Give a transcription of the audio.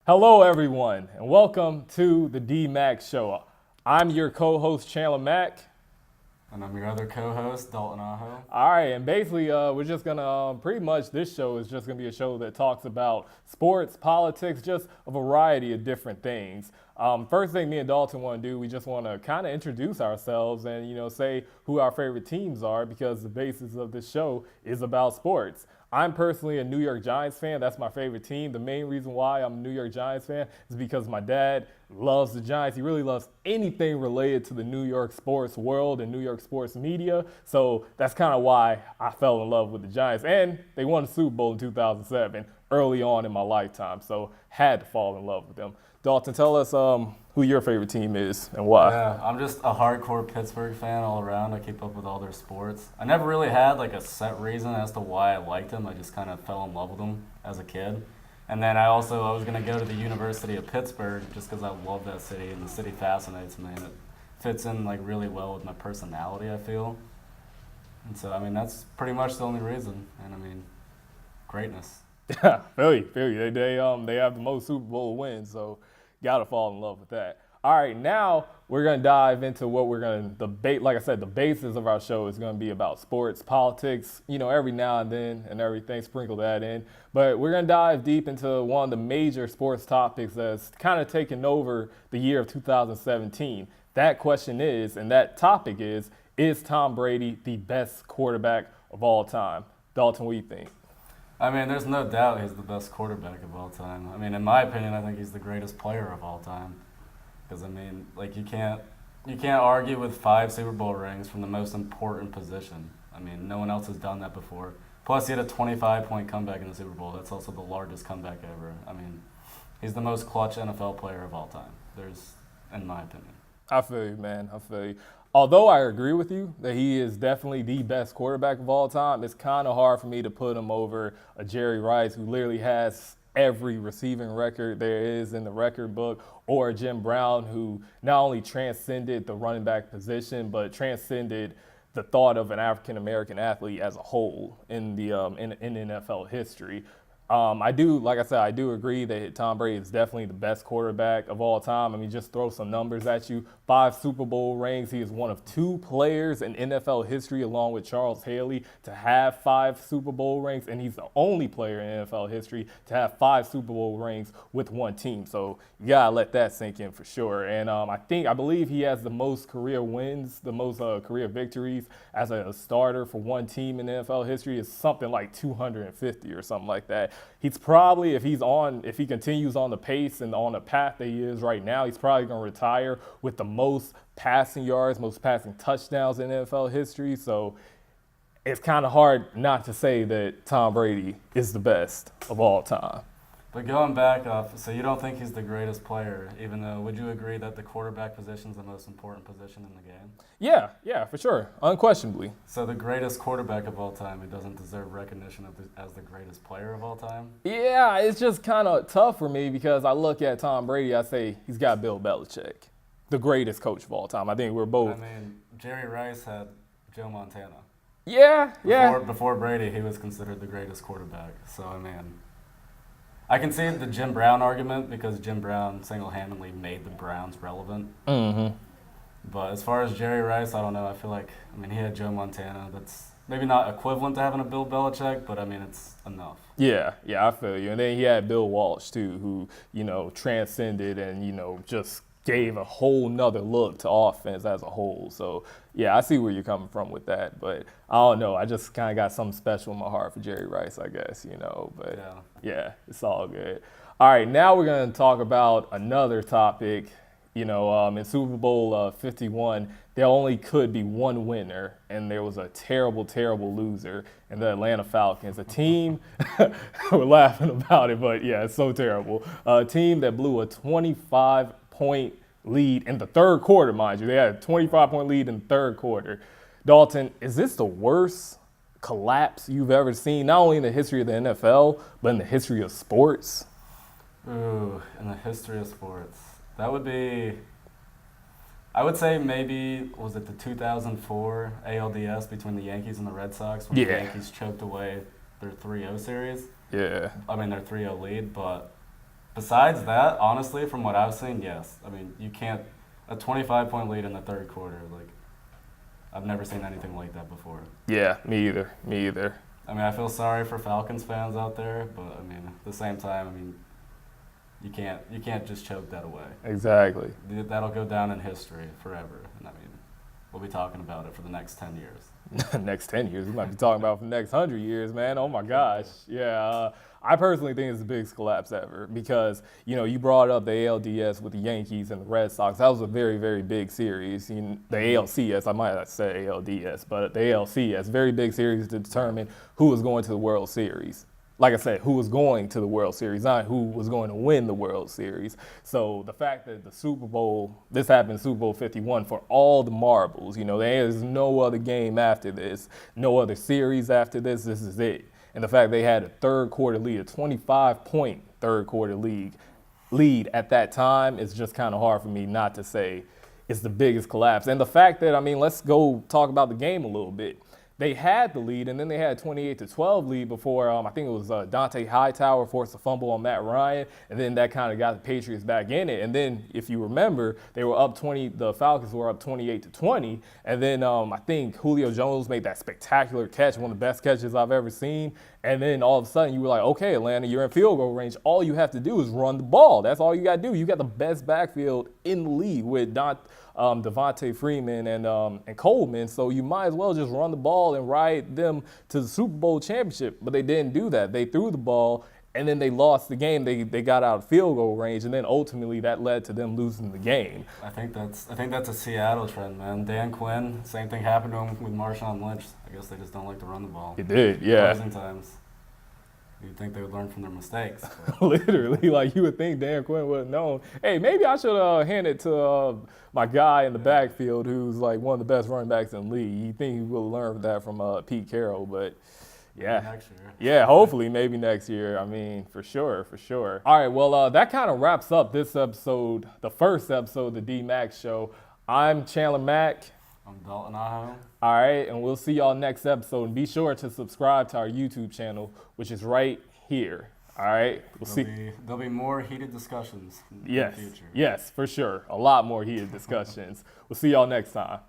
Hello, everyone, and welcome to the D-Mac Show. I'm your co-host, Chandler Mack. And I'm your other co-host, Dalton Aho. All right, and basically, we're just gonna pretty much this show is just gonna be a show that talks about sports, politics, just a variety of different things. First thing me and Dalton want to do, we just want to kind of introduce ourselves and say who our favorite teams are because the basis of this show is about sports. I'm personally a New York Giants fan. That's my favorite team. The main reason why I'm a New York Giants fan is because my dad loves the Giants. He really loves anything related to the New York sports world and New York sports media. So that's kind of why I fell in love with the Giants. And they won the Super Bowl in 2007 early on in my lifetime. So had to fall in love with them. Dalton, tell us who your favorite team is and why. Yeah, I'm just a hardcore Pittsburgh fan all around. I keep up with all their sports. I never really had like a set reason as to why I liked them. I just kind of fell in love with them as a kid. And then I was going to go to the University of Pittsburgh just because I love that city and the city fascinates me and it fits in like really well with my personality, I feel. And so, that's pretty much the only reason. And greatness. Yeah, feel you. They have the most Super Bowl wins, so gotta fall in love with that. All right, now we're gonna dive into what we're gonna debate. Like I said, the basis of our show is gonna be about sports, politics, every now and then and everything, sprinkle that in. But we're gonna dive deep into one of the major sports topics that's kind of taken over the year of 2017. That question is, and that topic is Tom Brady the best quarterback of all time? Dalton, what do you think? There's no doubt he's the best quarterback of all time. In my opinion, I think he's the greatest player of all time. Because you can't argue with 5 Super Bowl rings from the most important position. No one else has done that before. Plus, he had a 25-point comeback in the Super Bowl. That's also the largest comeback ever. He's the most clutch NFL player of all time. In my opinion. I feel you, man. I feel you. Although I agree with you that he is definitely the best quarterback of all time, it's kind of hard for me to put him over a Jerry Rice who literally has every receiving record there is in the record book, or Jim Brown who not only transcended the running back position, but transcended the thought of an African American athlete as a whole in the in NFL history. I do agree that Tom Brady is definitely the best quarterback of all time. Just throw some numbers at you. 5 Super Bowl rings. He is one of 2 players in NFL history, along with Charles Haley, to have 5 Super Bowl rings, and he's the only player in NFL history to have 5 Super Bowl rings with one team. So you gotta let that sink in for sure. And I believe he has the most career wins, the most career victories as a starter for one team in NFL history is something like 250 or something like that. He's probably, if he continues on the pace and on the path that he is right now, he's probably going to retire with the most passing yards, most passing touchdowns in NFL history. So it's kind of hard not to say that Tom Brady is the best of all time. But going back off, so you don't think he's the greatest player, even though, would you agree that the quarterback position is the most important position in the game? Yeah, for sure, unquestionably. So the greatest quarterback of all time, he doesn't deserve recognition as the greatest player of all time? Yeah, it's just kind of tough for me because I look at Tom Brady, I say he's got Bill Belichick, the greatest coach of all time. I think we're both. Jerry Rice had Joe Montana. Yeah. Before Brady, he was considered the greatest quarterback. So, I can see the Jim Brown argument because Jim Brown single-handedly made the Browns relevant. Mm-hmm. But as far as Jerry Rice, I don't know. I feel like, he had Joe Montana. That's maybe not equivalent to having a Bill Belichick, but, it's enough. Yeah, I feel you. And then he had Bill Walsh, too, who, transcended and, just gave a whole nother look to offense as a whole. So, yeah, I see where you're coming from with that. But I don't know. I just kind of got something special in my heart for Jerry Rice, I guess, But, yeah, it's all good. All right, now we're going to talk about another topic. In Super Bowl 51, there only could be one winner, and there was a terrible, terrible loser in the Atlanta Falcons. A team, we're laughing about it, but yeah, it's so terrible. A team that blew a 25-point lead in the third quarter, mind you. They had a 25-point lead in the third quarter. Dalton, is this the worst collapse you've ever seen, not only in the history of the NFL, but in the history of sports? Ooh, in the history of sports. That would be, I would say maybe, was it the 2004 ALDS between the Yankees and the Red Sox when the Yankees choked away their 3-0 series? Yeah. Their 3-0 lead, but besides that, honestly, from what I've seen, yes. I mean, you can't a 25-point lead in the third quarter. Like, I've never seen anything like that before. Yeah, me either. Me either. I mean, I feel sorry for Falcons fans out there, but I mean, at the same time, I mean, you can't just choke that away. Exactly. That'll go down in history forever. And I mean, we'll be talking about it for the next 10 years. Next 10 years. We might be talking about for the next 100 years, man. Oh my gosh. Yeah. I personally think it's the biggest collapse ever because, you brought up the ALDS with the Yankees and the Red Sox. That was a very, very big series. The ALCS, I might not say ALDS, but the ALCS, very big series to determine who was going to the World Series. Like I said, who was going to the World Series, not who was going to win the World Series. So the fact that the Super Bowl, this happened Super Bowl 51 for all the marbles, there's no other game after this, no other series after this, this is it. And the fact they had a third quarter lead, a 25-point third quarter lead at that time is just kind of hard for me not to say it's the biggest collapse. And the fact that, let's go talk about the game a little bit. They had the lead, and then they had a 28-12 lead before, I think it was Dante Hightower forced a fumble on Matt Ryan, and then that kind of got the Patriots back in it. And then, if you remember, they were up 20, the Falcons were up 28-20, and then I think Julio Jones made that spectacular catch, one of the best catches I've ever seen, and then all of a sudden you were like, okay, Atlanta, you're in field goal range. All you have to do is run the ball. That's all you got to do. You got the best backfield in the league with Devontae Freeman and Coleman, so you might as well just run the ball and ride them to the Super Bowl championship. But they didn't do that. They threw the ball, and then they lost the game. They got out of field goal range, and then ultimately that led to them losing the game. I think that's a Seattle trend, man. Dan Quinn, same thing happened to him with Marshawn Lynch. I guess they just don't like to run the ball. It did, yeah. Closing times. You'd think they would learn from their mistakes. Literally, like you would think Dan Quinn would have known, hey, maybe I should hand it to my guy in the backfield who's like one of the best running backs in the league. You think he will learn that from Pete Carroll, but yeah. Maybe next year. Yeah, hopefully, maybe next year. For sure. All right, well, that kind of wraps up this episode, the first episode of the D-Max Show. I'm Chandler Mack. I'm Dalton Aho. All right, and we'll see y'all next episode. And be sure to subscribe to our YouTube channel, which is right here. All right, There'll be more heated discussions in yes, the future. Yes, for sure. A lot more heated discussions. We'll see y'all next time.